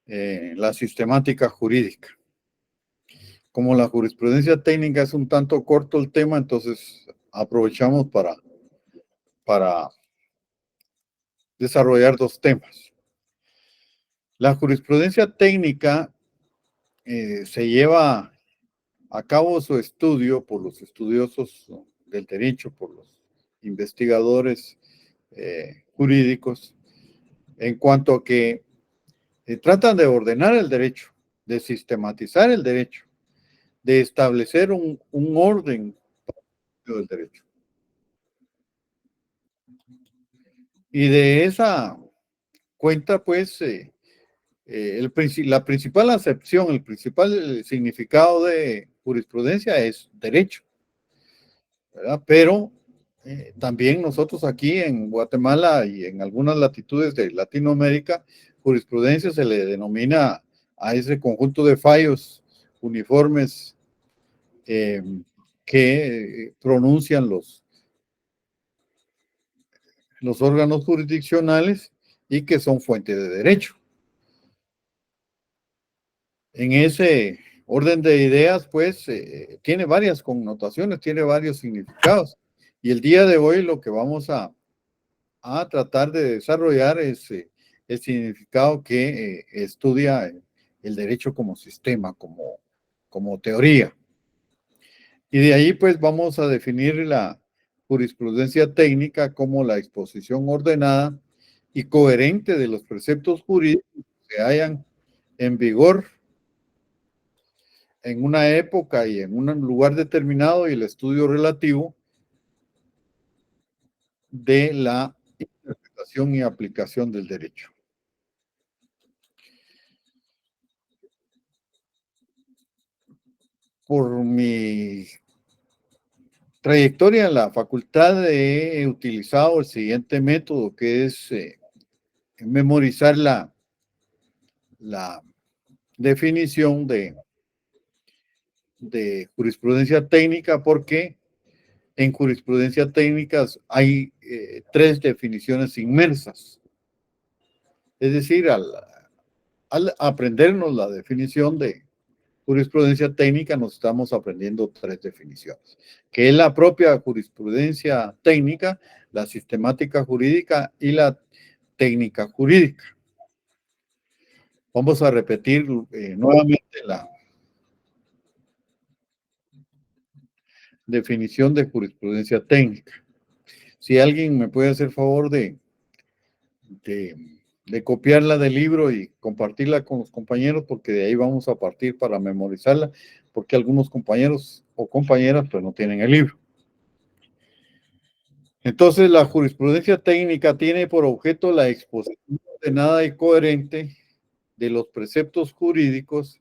la sistemática jurídica. Como la jurisprudencia técnica es un tanto corto el tema, entonces aprovechamos para desarrollar dos temas. La jurisprudencia técnica se lleva a cabo su estudio por los estudiosos del derecho, por los investigadores jurídicos, en cuanto a que tratan de ordenar el derecho, de sistematizar el derecho, de establecer un orden del derecho. Y de esa cuenta, pues, la principal acepción, el principal significado de jurisprudencia es derecho, ¿verdad? Pero también nosotros aquí en Guatemala y en algunas latitudes de Latinoamérica, jurisprudencia se le denomina a ese conjunto de fallos uniformes que pronuncian los órganos jurisdiccionales y que son fuente de derecho. En ese orden de ideas, pues, tiene varias connotaciones, tiene varios significados. Y el día de hoy lo que vamos a tratar de desarrollar es el significado que estudia el derecho como sistema, como teoría. Y de ahí, pues, vamos a definir la jurisprudencia técnica como la exposición ordenada y coherente de los preceptos jurídicos que hayan en vigor en una época y en un lugar determinado y el estudio relativo de la interpretación y aplicación del derecho. Por mi trayectoria en la facultad he utilizado el siguiente método, que es memorizar la definición de jurisprudencia técnica, porque en jurisprudencia técnica hay tres definiciones inmersas. Es decir, al aprendernos la definición de jurisprudencia técnica, nos estamos aprendiendo tres definiciones, que es la propia jurisprudencia técnica, la sistemática jurídica y la técnica jurídica. Vamos a repetir nuevamente la definición de jurisprudencia técnica. Si alguien me puede hacer favor de copiarla del libro y compartirla con los compañeros, porque de ahí vamos a partir para memorizarla, porque algunos compañeros o compañeras pues no tienen el libro. Entonces, la jurisprudencia técnica tiene por objeto la exposición ordenada y coherente de los preceptos jurídicos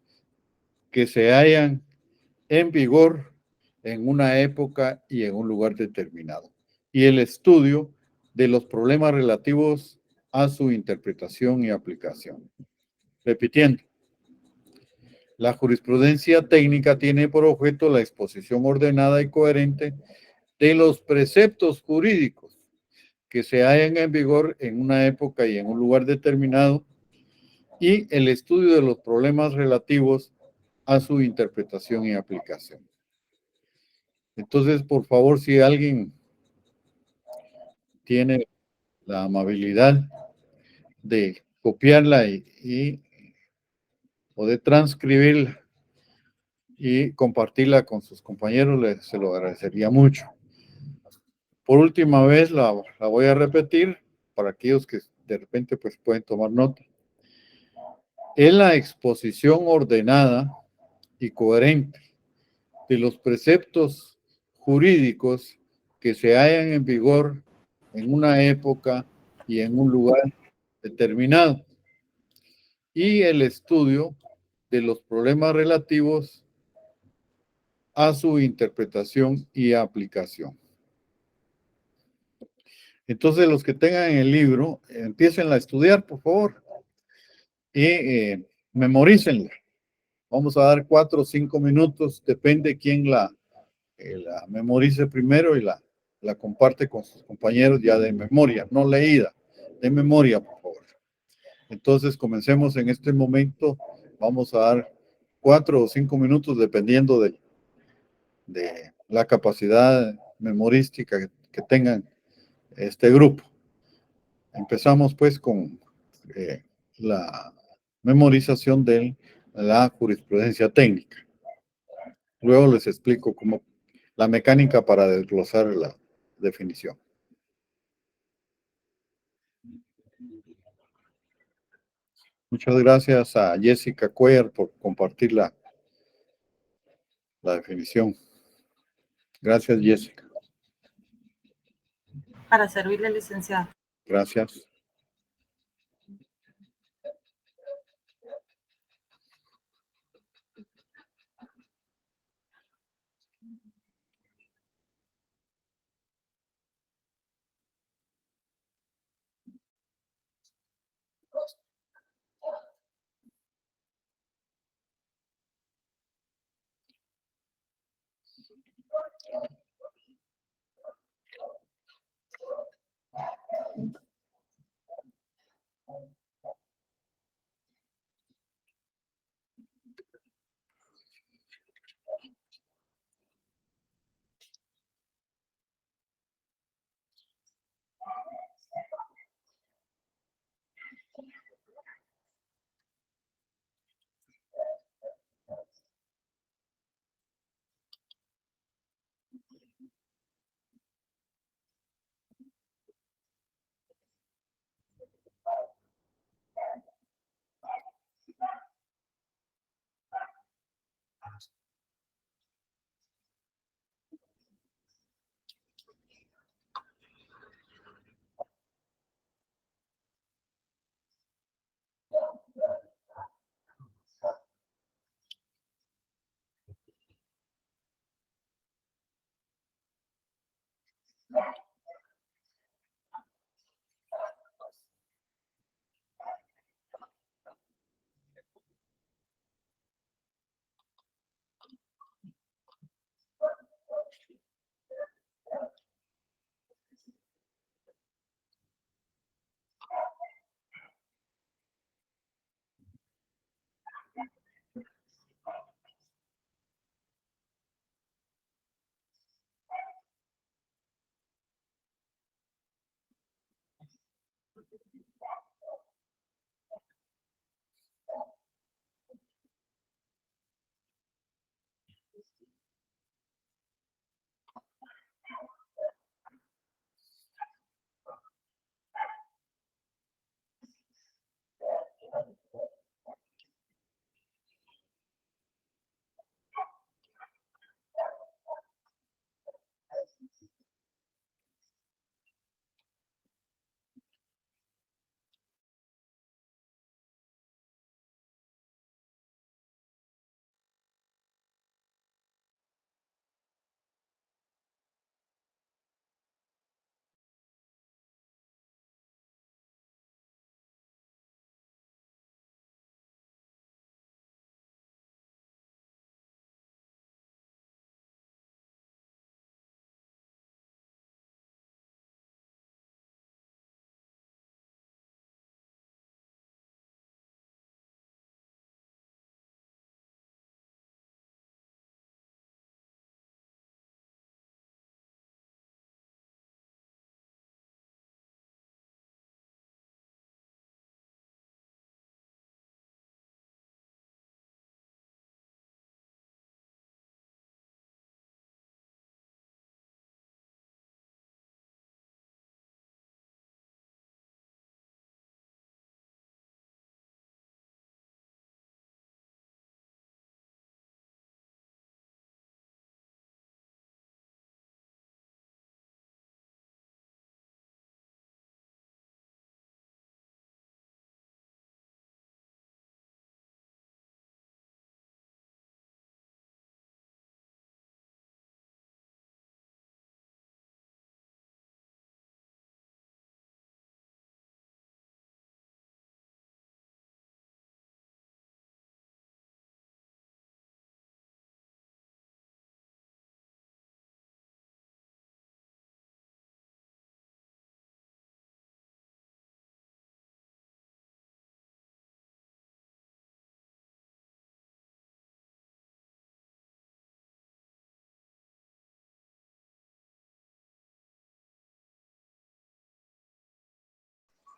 que se hallan en vigor en una época y en un lugar determinado, y el estudio de los problemas relativos a su interpretación y aplicación. Repitiendo, la jurisprudencia técnica tiene por objeto la exposición ordenada y coherente de los preceptos jurídicos que se hallan en vigor en una época y en un lugar determinado, y el estudio de los problemas relativos a su interpretación y aplicación. Entonces, por favor, si alguien tiene la amabilidad de copiarla o de transcribirla y compartirla con sus compañeros, se lo agradecería mucho. Por última vez la voy a repetir para aquellos que de repente pues pueden tomar nota. Es la exposición ordenada y coherente de los preceptos jurídicos que se hallan en vigor en una época y en un lugar determinado, y el estudio de los problemas relativos a su interpretación y aplicación. Entonces, los que tengan el libro, empiecen a estudiar, por favor, y memorícenla. Vamos a dar 4 o 5 minutos, depende quién la memorice primero y la comparte con sus compañeros ya de memoria, no leída, de memoria, por favor. Entonces, comencemos en este momento. Vamos a dar 4 o 5 minutos, dependiendo de la capacidad memorística que tengan este grupo. Empezamos pues con la memorización de la jurisprudencia técnica. Luego les explico cómo la mecánica para desglosar la definición. Muchas gracias a Jessica Cuellar por compartir la definición. Gracias, Jessica. Para servirle, licenciado. Gracias.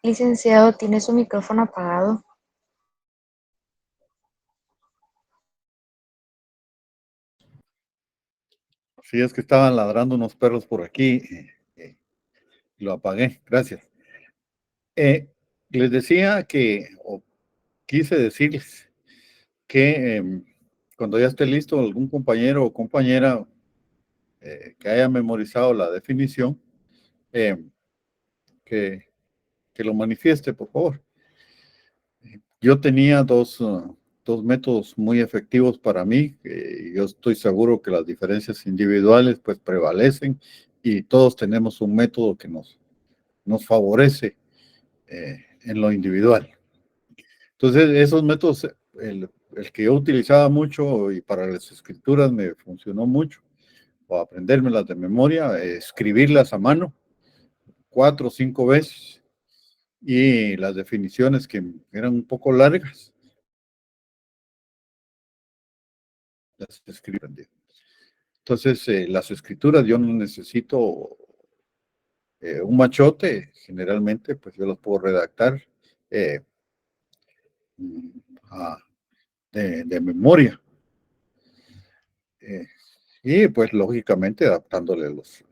Licenciado, tiene su micrófono apagado. Sí, es que estaban ladrando unos perros por aquí. Lo apagué, gracias. Les decía que, o quise decirles que cuando ya esté listo algún compañero o compañera que haya memorizado la definición, eh, que, que lo manifieste, por favor. Yo tenía dos métodos muy efectivos para mí. Yo estoy seguro que las diferencias individuales pues prevalecen y todos tenemos un método que nos favorece en lo individual. Entonces, esos métodos, el que yo utilizaba mucho y para las escrituras me funcionó mucho, o aprendérmelas de memoria, escribirlas a mano 4 o 5 veces y las definiciones que eran un poco largas, las escribí. Entonces, las escrituras yo no necesito un machote, generalmente, pues yo las puedo redactar eh, a, de memoria. Y pues lógicamente adaptándole los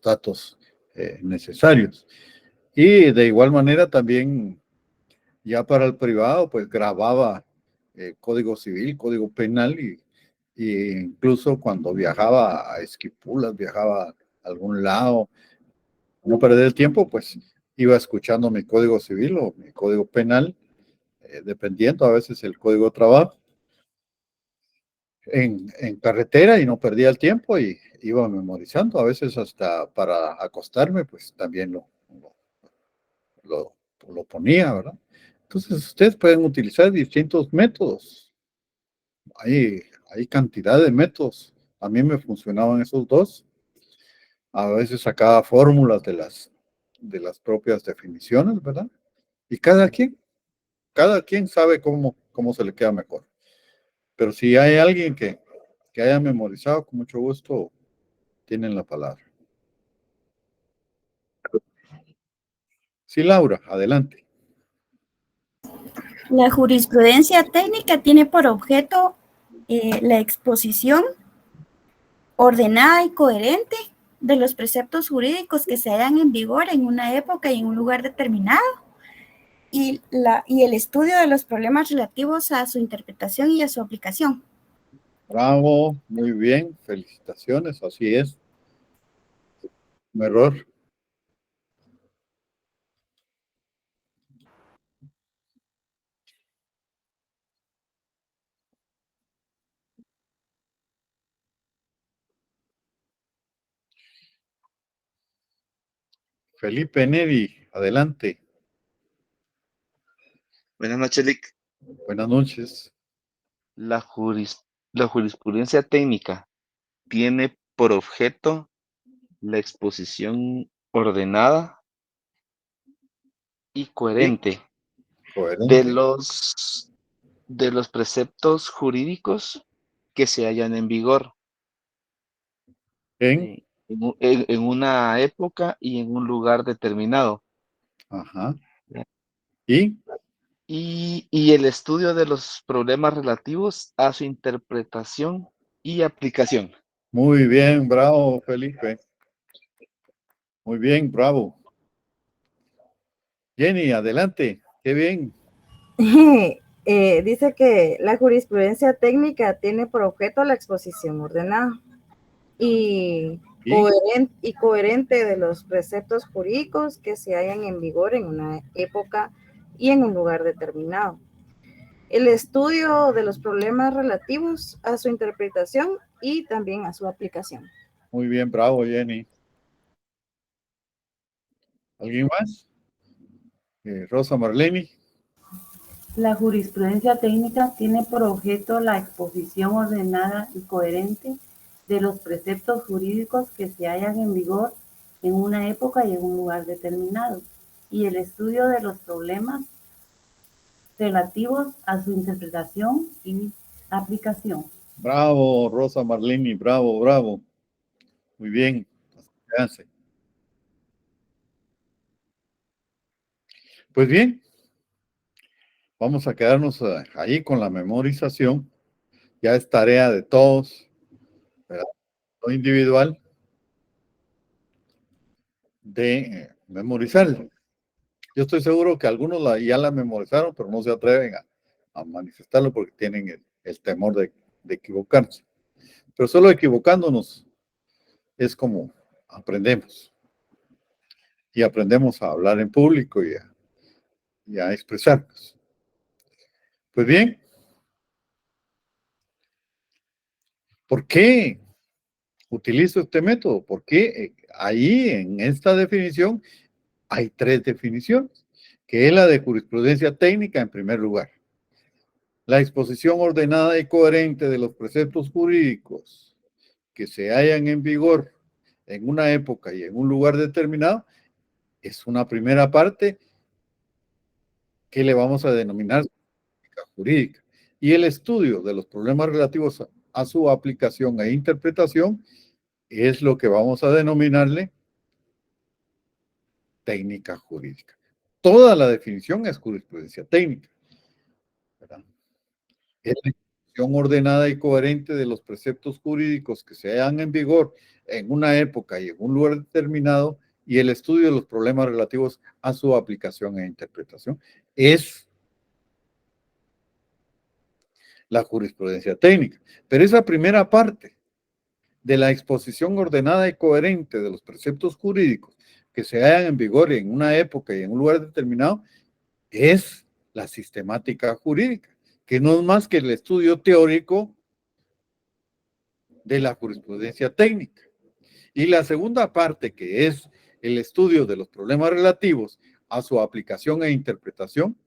datos necesarios. Y de igual manera también ya para el privado pues grababa código civil, código penal y incluso cuando viajaba a Esquipulas, viajaba a algún lado, no perder el tiempo, pues iba escuchando mi código civil o mi código penal, dependiendo a veces el código de trabajo en carretera y no perdía el tiempo y iba memorizando, a veces hasta para acostarme, pues también lo, lo ponía, ¿verdad? Entonces, ustedes pueden utilizar distintos métodos. Hay, hay cantidad de métodos. A mí me funcionaban esos dos. A veces sacaba fórmulas de las propias definiciones, ¿verdad? Y cada quien sabe cómo se le queda mejor. Pero si hay alguien que haya memorizado, con mucho gusto tienen la palabra. Sí, Laura, adelante. La jurisprudencia técnica tiene por objeto la exposición ordenada y coherente de los preceptos jurídicos que se hallan en vigor en una época y en un lugar determinado, y el estudio de los problemas relativos a su interpretación y a su aplicación. Bravo, muy bien, felicitaciones, así es. Un error. Felipe Neri, adelante. Buenas noches, Lick. Buenas noches. La jurisprudencia técnica tiene por objeto la exposición ordenada y Sí, coherente de coherente. los preceptos jurídicos que se hallan en vigor En, en una época y en un lugar determinado. ajá. Y, Y el estudio de los problemas relativos a su interpretación y aplicación. muy bien, bravo, Felipe. Muy bien, bravo. Jenny, adelante. Qué bien. Dice que la jurisprudencia técnica tiene por objeto la exposición ordenada y Y, coherente de los preceptos jurídicos que se hallan en vigor en una época y en un lugar determinado. El estudio de los problemas relativos a su interpretación y también a su aplicación. muy bien, bravo, Jenny. ¿Alguien más? Rosa Marleni. La jurisprudencia técnica tiene por objeto la exposición ordenada y coherente de los preceptos jurídicos que se hallan en vigor en una época y en un lugar determinado, y el estudio de los problemas relativos a su interpretación y aplicación. Bravo, Rosa Marleni, bravo, bravo. Muy bien. Así se hace. Pues bien, vamos a quedarnos ahí con la memorización. Ya es tarea de todos, ¿verdad? No individual, de memorizar. Yo estoy seguro que algunos ya la memorizaron, pero no se atreven a manifestarlo porque tienen el temor de equivocarse. Pero solo equivocándonos es como aprendemos. Y aprendemos a hablar en público y a expresarnos. Pues bien, ¿por qué utilizo este método? Porque ahí en esta definición hay 3 definiciones, que es la de jurisprudencia técnica en primer lugar. La exposición ordenada y coherente de los preceptos jurídicos que se hallan en vigor en una época y en un lugar determinado es una primera parte que le vamos a denominar jurídica. Y el estudio de los problemas relativos a su aplicación e interpretación es lo que vamos a denominarle técnica jurídica. Toda la definición es jurisprudencia técnica, ¿verdad? Es la exposición ordenada y coherente de los preceptos jurídicos que se hallan en vigor en una época y en un lugar determinado y el estudio de los problemas relativos a su aplicación e interpretación es la jurisprudencia técnica. Pero esa primera parte de la exposición ordenada y coherente de los preceptos jurídicos que se hallan en vigor en una época y en un lugar determinado es la sistemática jurídica, que no es más que el estudio teórico de la jurisprudencia técnica. Y la segunda parte, que es el estudio de los problemas relativos a su aplicación e interpretación,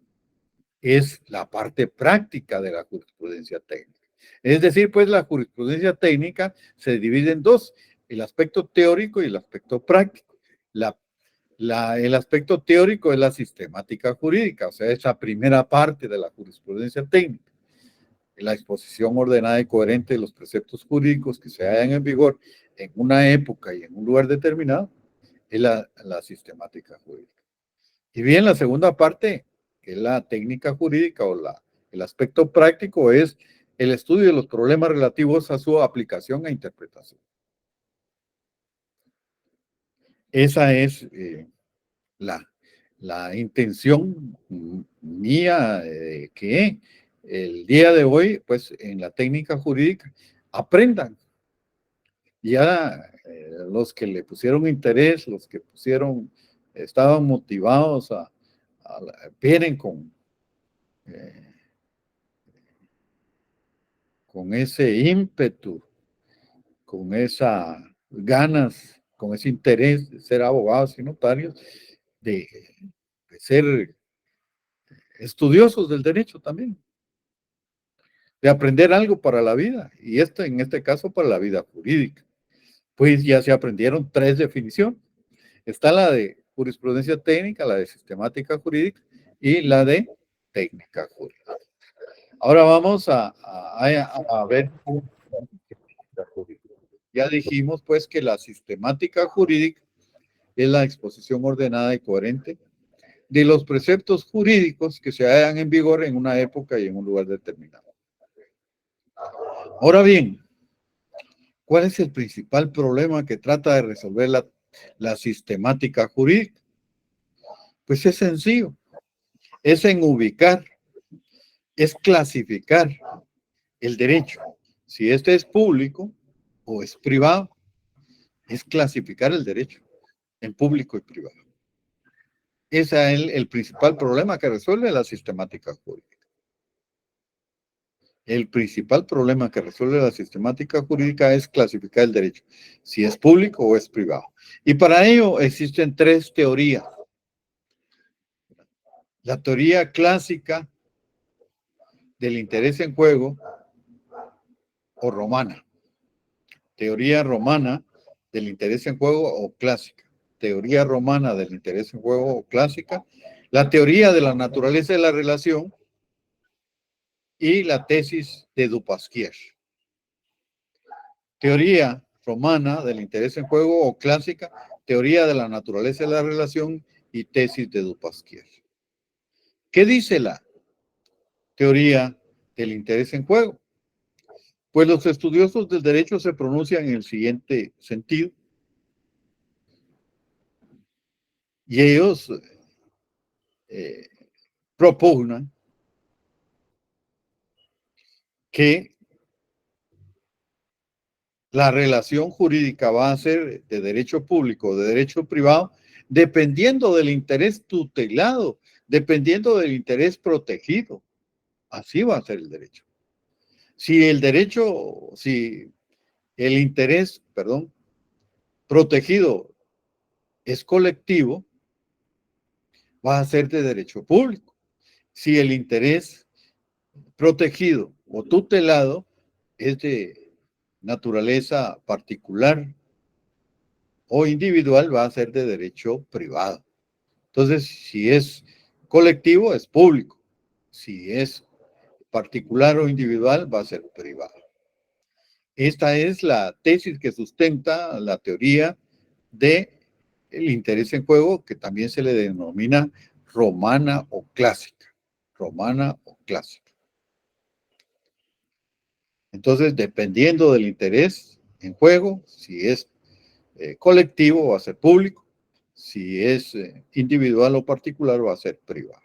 es la parte práctica de la jurisprudencia técnica. Es decir, pues la jurisprudencia técnica se divide en 2, el aspecto teórico y el aspecto práctico. El aspecto teórico es la sistemática jurídica, o sea, es la primera parte de la jurisprudencia técnica. La exposición ordenada y coherente de los preceptos jurídicos que se hallan en vigor en una época y en un lugar determinado es la sistemática jurídica. Y bien, la segunda parte, que es la técnica jurídica o el aspecto práctico, es el estudio de los problemas relativos a su aplicación e interpretación. Esa es la intención mía que el día de hoy, pues en la técnica jurídica, aprendan. Ya los que le pusieron interés, los que estaban motivados vienen con ese ímpetu, con esas ganas, con ese interés de ser abogados y notarios, de ser estudiosos del derecho también, de aprender algo para la vida, y en este caso para la vida jurídica. Pues ya se aprendieron 3 definiciones. Está la de jurisprudencia técnica, la de sistemática jurídica y la de técnica jurídica. Ahora vamos a ver. Ya dijimos pues que la sistemática jurídica es la exposición ordenada y coherente de los preceptos jurídicos que se hallan en vigor en una época y en un lugar determinado. Ahora bien, ¿cuál es el principal problema que trata de resolver la sistemática jurídica? Pues es sencillo, es en ubicar, es clasificar el derecho, si este es público o es privado, es clasificar el derecho en público y privado. Ese es el principal problema que resuelve la sistemática jurídica. El principal problema que resuelve la sistemática jurídica es clasificar el derecho, si es público o es privado. Y para ello existen 3 teorías. La teoría clásica del interés en juego o romana. Teoría romana del interés en juego o clásica. Teoría romana del interés en juego o clásica. La teoría de la naturaleza de la relación y la tesis de Dupasquier. Teoría romana del interés en juego o clásica, teoría de la naturaleza de la relación y tesis de Dupasquier. ¿Qué dice la teoría del interés en juego? Pues los estudiosos del derecho se pronuncian en el siguiente sentido. Y ellos propugnan que la relación jurídica va a ser de derecho público o de derecho privado, dependiendo del interés tutelado, dependiendo del interés protegido. Así va a ser el derecho. Si el interés, protegido es colectivo, va a ser de derecho público. Si el interés protegido o tutelado es de naturaleza particular o individual, va a ser de derecho privado. Entonces, si es colectivo, es público. Si es particular o individual, va a ser privado. Esta es la tesis que sustenta la teoría del interés en juego, que también se le denomina romana o clásica. Romana o clásica. Entonces, dependiendo del interés en juego, si es colectivo, va a ser público. Si es individual o particular, va a ser privado.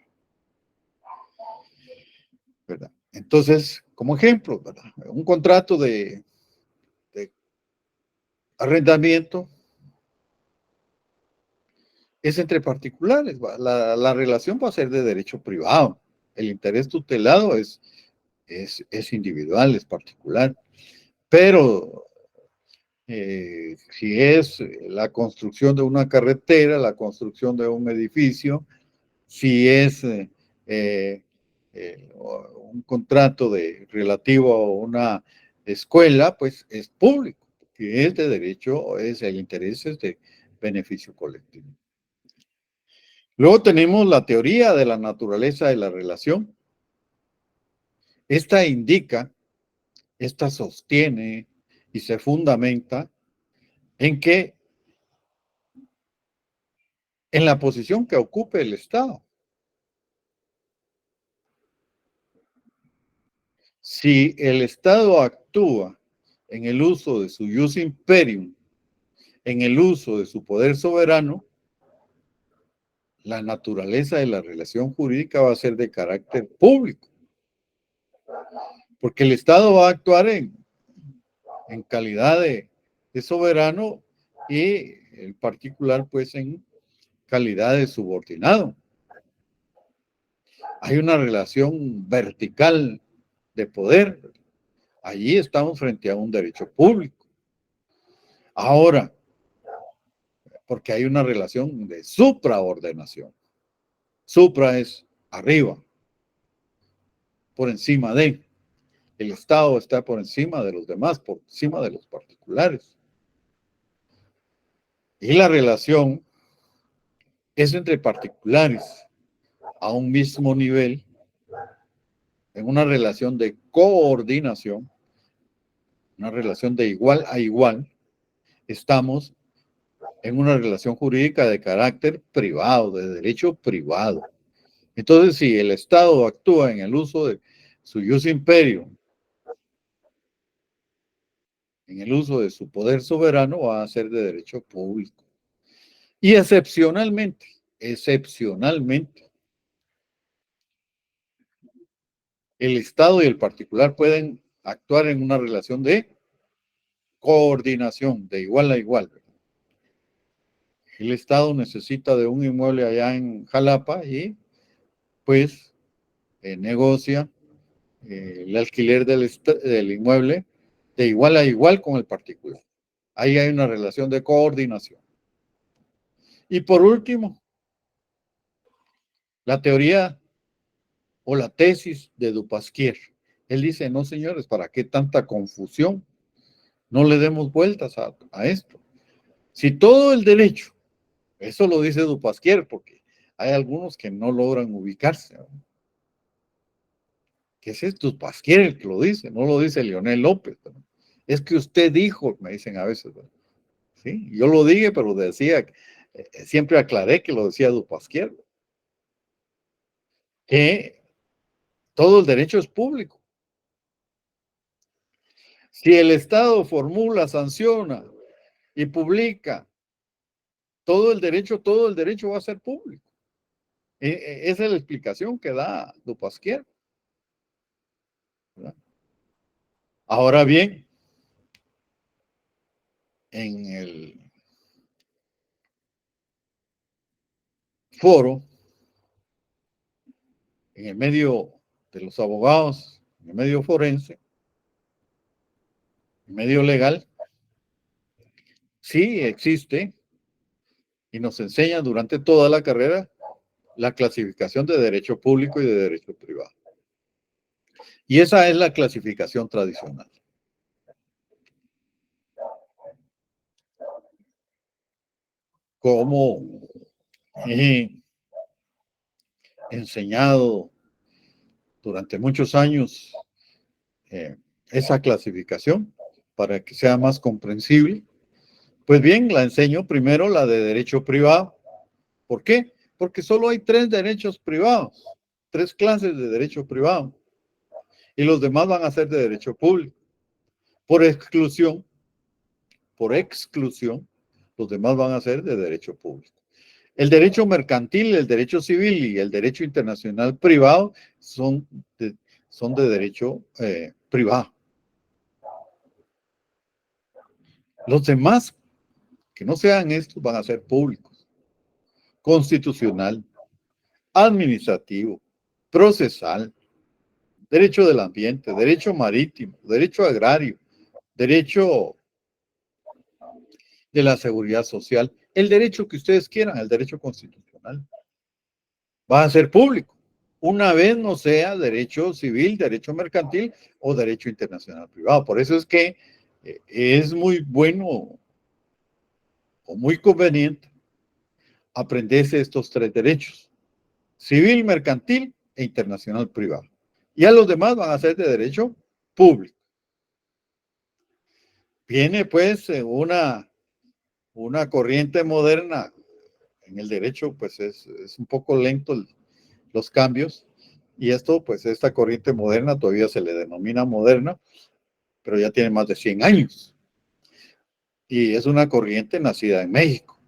¿Verdad? Entonces, como ejemplo, ¿verdad? Un contrato de arrendamiento es entre particulares. La relación va a ser de derecho privado. El interés tutelado es individual, es particular. Pero si es la construcción de una carretera, la construcción de un edificio, si es un contrato relativo a una escuela, pues es público, que es de derecho, el interés es de beneficio colectivo. Luego tenemos la teoría de la naturaleza de la relación. Esta sostiene y se fundamenta en que en la posición que ocupe el Estado. Si el Estado actúa en el uso de su ius imperium, en el uso de su poder soberano, la naturaleza de la relación jurídica va a ser de carácter público. Porque el Estado va a actuar en calidad de soberano y el particular, pues, en calidad de subordinado. Hay una relación vertical de poder. Allí estamos frente a un derecho público. Ahora, porque hay una relación de supraordenación. Supra es arriba, por encima de. El Estado está por encima de los demás, por encima de los particulares. Y la relación es entre particulares a un mismo nivel, en una relación de coordinación, una relación de igual a igual. Estamos en una relación jurídica de carácter privado, de derecho privado. Entonces, si el Estado actúa en el uso de su ius imperium, en el uso de su poder soberano, va a ser de derecho público. Y excepcionalmente, el Estado y el particular pueden actuar en una relación de coordinación, de igual a igual. El Estado necesita de un inmueble allá en Jalapa y pues negocia el alquiler del inmueble de igual a igual con el particular. Ahí hay una relación de coordinación. Y por último, la teoría o la tesis de Dupasquier. Él dice, no señores, ¿para qué tanta confusión? No le demos vueltas a esto. Si todo el derecho, eso lo dice Dupasquier, porque hay algunos que no logran ubicarse, ¿no? Que ese es Dupasquier el que lo dice, no lo dice Leonel López, ¿no? Es que usted dijo, me dicen a veces, ¿no? ¿Sí? Yo lo dije, pero decía, siempre aclaré que lo decía Dupasquier. que todo el derecho es público. Si el Estado formula, sanciona y publica todo el derecho va a ser público. Esa es la explicación que da Dupasquier. ¿Verdad? Ahora bien, en el foro, en el medio de los abogados, en el medio forense, en el medio legal, sí existe y nos enseña durante toda la carrera la clasificación de derecho público y de derecho privado. Y esa es la clasificación tradicional. Como he enseñado durante muchos años esa clasificación para que sea más comprensible, pues bien, la enseño primero la de derecho privado. ¿Por qué? Porque solo hay 3 derechos privados, 3 clases de derecho privado, y los demás van a ser de derecho público. Por exclusión, los demás van a ser de derecho público. El derecho mercantil, el derecho civil y el derecho internacional privado son de derecho privado. Los demás que no sean estos van a ser públicos. Constitucional, administrativo, procesal, derecho del ambiente, derecho marítimo, derecho agrario, derecho de la seguridad social, el derecho que ustedes quieran, el derecho constitucional, va a ser público. Una vez no sea derecho civil, derecho mercantil o derecho internacional privado. Por eso es que es muy bueno o muy conveniente aprenderse estos 3 derechos: civil, mercantil e internacional privado. Y a los demás van a ser de derecho público. Viene pues una corriente moderna en el derecho, pues es un poco lento los cambios, y esto, pues esta corriente moderna todavía se le denomina moderna, pero ya tiene más de 100 años. Y es una corriente nacida en México.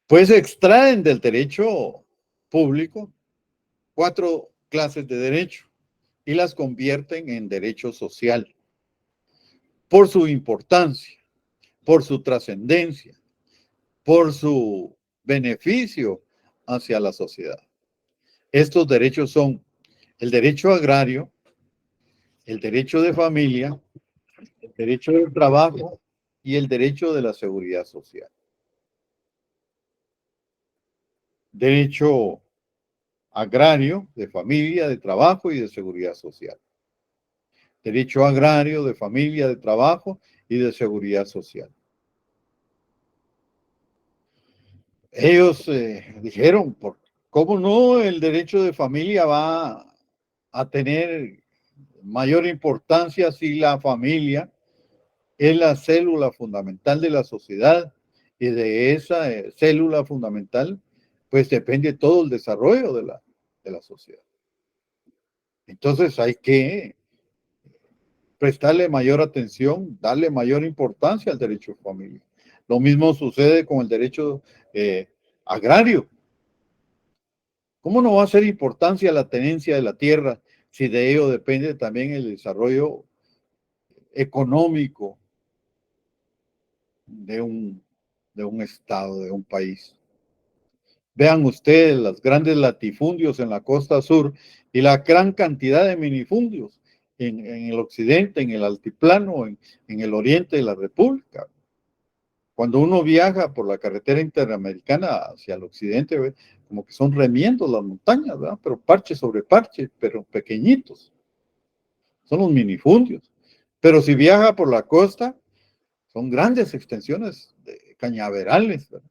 Pues extraen del derecho público 4 clases de derecho y las convierten en derecho social por su importancia, por su trascendencia, por su beneficio hacia la sociedad. Estos derechos son el derecho agrario, el derecho de familia, el derecho del trabajo y el derecho de la seguridad social. Derecho agrario, de familia, de trabajo y de seguridad social. Derecho agrario, de familia, de trabajo y de seguridad social. Ellos dijeron, ¿cómo no el derecho de familia va a tener mayor importancia si la familia es la célula fundamental de la sociedad, y de esa célula fundamental pues depende todo el desarrollo de la sociedad? Entonces hay que prestarle mayor atención, darle mayor importancia al derecho de familia. Lo mismo sucede con el derecho agrario. ¿Cómo no va a ser importancia la tenencia de la tierra si de ello depende también el desarrollo económico de un estado, de un país? Vean ustedes los grandes latifundios en la costa sur y la gran cantidad de minifundios en el occidente, en el altiplano, en el oriente de la República. Cuando uno viaja por la carretera interamericana hacia el occidente, ¿ve? Como que son remiendos las montañas, ¿verdad? Pero parche sobre parche, pero pequeñitos. Son los minifundios. Pero si viaja por la costa, son grandes extensiones de cañaverales, ¿verdad?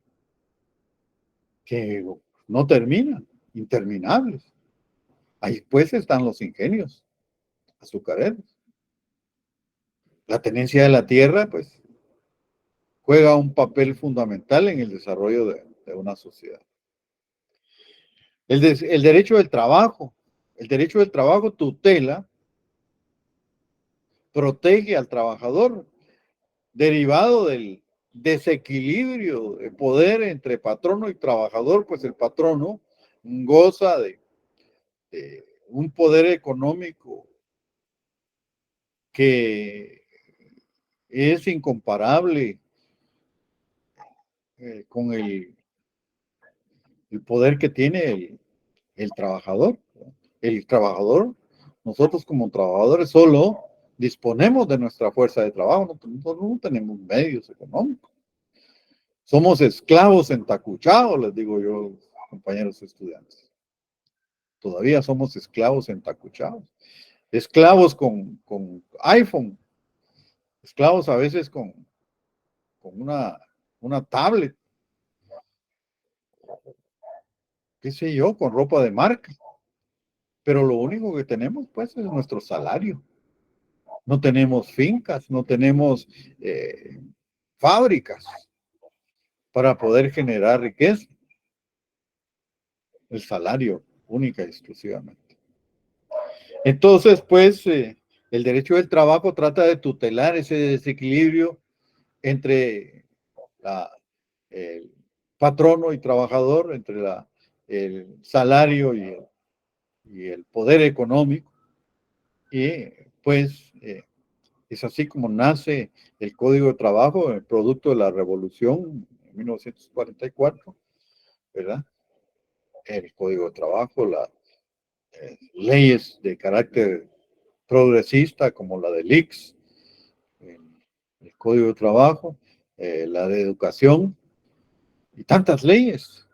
Que no terminan, interminables. Ahí pues están los ingenios azucareros. La tenencia de la tierra, pues, juega un papel fundamental en el desarrollo de una sociedad. El derecho del trabajo. El derecho del trabajo tutela, protege al trabajador, derivado del desequilibrio de poder entre patrono y trabajador, pues el patrono goza de un poder económico que es incomparable con el poder que tiene el trabajador. El trabajador, nosotros como trabajadores solo disponemos de nuestra fuerza de trabajo, no tenemos medios económicos. Somos esclavos entacuchados, les digo yo, compañeros estudiantes. Todavía somos esclavos entacuchados. Esclavos con iPhone. Esclavos a veces con una tablet. Qué sé yo, con ropa de marca. Pero lo único que tenemos, pues, es nuestro salario. No tenemos fincas, no tenemos fábricas para poder generar riqueza. El salario, única y exclusivamente. Entonces, pues, el derecho del trabajo trata de tutelar ese desequilibrio entre el patrono y trabajador, entre el salario y el poder económico. Y pues es así como nace el Código de Trabajo, el producto de la Revolución en 1944, ¿verdad? El Código de Trabajo, las leyes de carácter progresista como la del ICS, el Código de Trabajo, la de Educación y tantas leyes,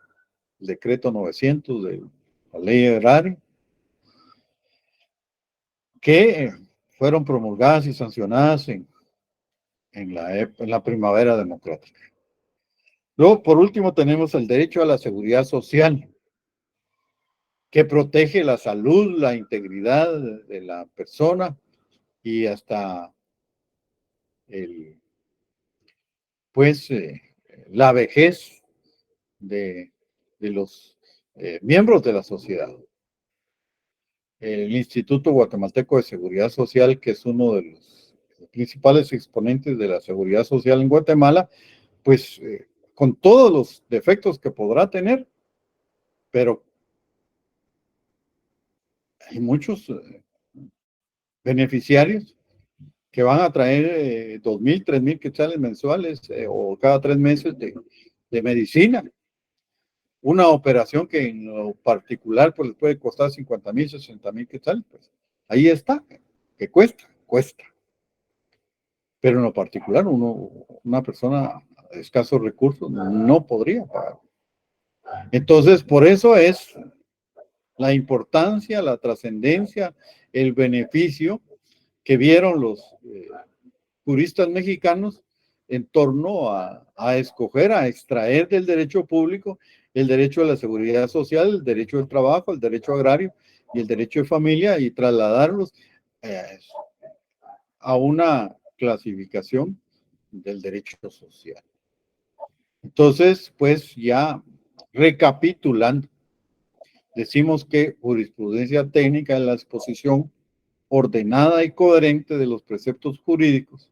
el Decreto 900 de la Ley Agraria, que fueron promulgadas y sancionadas en la primavera democrática. Luego, por último, tenemos el derecho a la seguridad social, que protege la salud, la integridad de la persona y hasta la vejez de los miembros de la sociedad. El Instituto Guatemalteco de Seguridad Social, que es uno de los principales exponentes de la seguridad social en Guatemala, pues con todos los defectos que podrá tener, pero hay muchos beneficiarios que van a traer 2,000, 3,000 quetzales mensuales o cada 3 meses de medicina. Una operación que en lo particular pues les puede costar 50,000, 60,000 quetzales. Pues ahí está, que cuesta. Pero en lo particular una persona de escasos recursos no podría pagar. Entonces, por eso es la importancia, la trascendencia, el beneficio que vieron los juristas mexicanos en torno a escoger, a extraer del derecho público el derecho a la seguridad social, el derecho del trabajo, el derecho agrario y el derecho de familia y trasladarlos a una clasificación del derecho social. Entonces, pues ya recapitulando, decimos que jurisprudencia técnica es la exposición ordenada y coherente de los preceptos jurídicos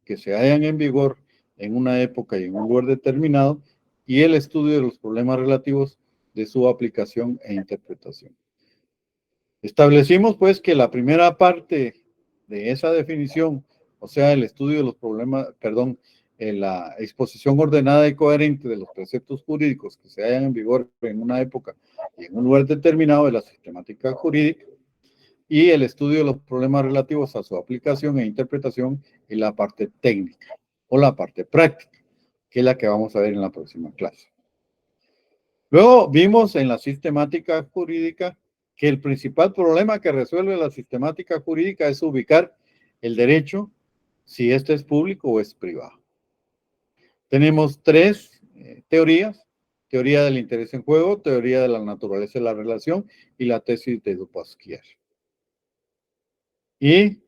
que se hallan en vigor en una época y en un lugar determinado y el estudio de los problemas relativos de su aplicación e interpretación. Establecimos pues que la primera parte de esa definición, o sea, el estudio de los problemas, la exposición ordenada y coherente de los preceptos jurídicos que se hallan en vigor en una época y en un lugar determinado de la sistemática jurídica, y el estudio de los problemas relativos a su aplicación e interpretación en la parte técnica o la parte práctica, que es la que vamos a ver en la próxima clase. Luego vimos en la sistemática jurídica que el principal problema que resuelve la sistemática jurídica es ubicar el derecho, si este es público o es privado. Tenemos 3 teorías: teoría del interés en juego, teoría de la naturaleza de la relación y la tesis de Dupasquier. Y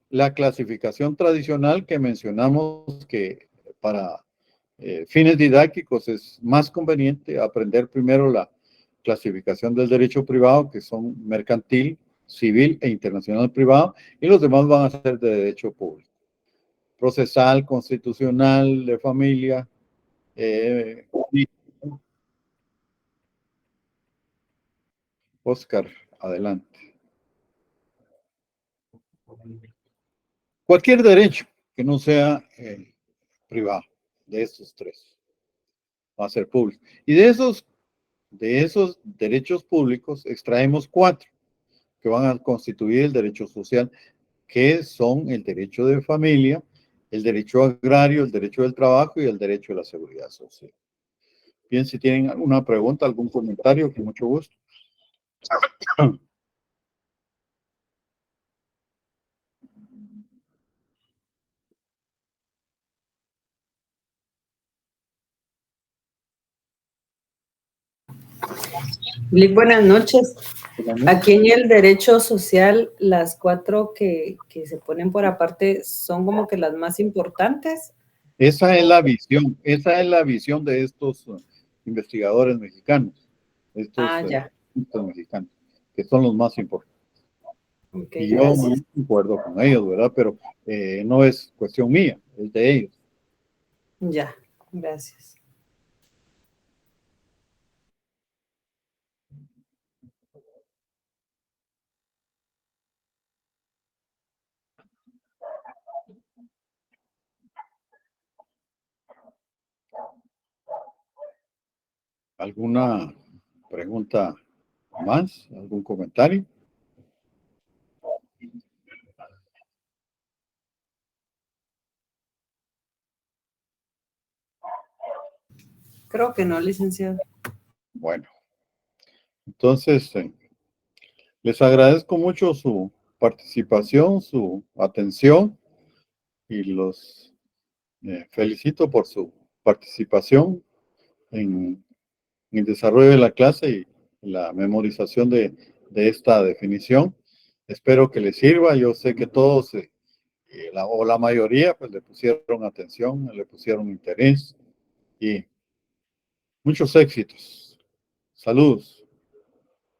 la clasificación tradicional que mencionamos que para fines didácticos es más conveniente aprender primero la clasificación del derecho privado, que son mercantil, civil e internacional privado, y los demás van a ser de derecho público. Procesal, constitucional, de familia. Oscar, adelante. Cualquier derecho que no sea privado, de estos tres, va a ser público. Y de esos derechos públicos extraemos 4 que van a constituir el derecho social, que son el derecho de familia, el derecho agrario, el derecho del trabajo y el derecho de la seguridad social. Bien, si tienen alguna pregunta, algún comentario, con mucho gusto. Lick, buenas noches. Aquí en el derecho social, las 4 que se ponen por aparte son como que las más importantes. Esa es la visión de estos investigadores mexicanos, estos mexicanos, que son los más importantes. Okay, y yo no concuerdo con ellos, ¿verdad? Pero no es cuestión mía, es de ellos. Ya, gracias. ¿Alguna pregunta más? ¿Algún comentario? Creo que no, licenciado. Bueno, entonces les agradezco mucho su participación, su atención y los felicito por su participación en el desarrollo de la clase y la memorización de esta definición. Espero que les sirva. Yo sé que todos, o la mayoría, pues le pusieron atención, le pusieron interés y muchos éxitos. Saludos.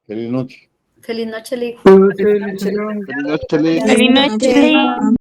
Feliz noche. Feliz noche, Lick. Feliz noche, Lick. Feliz noche.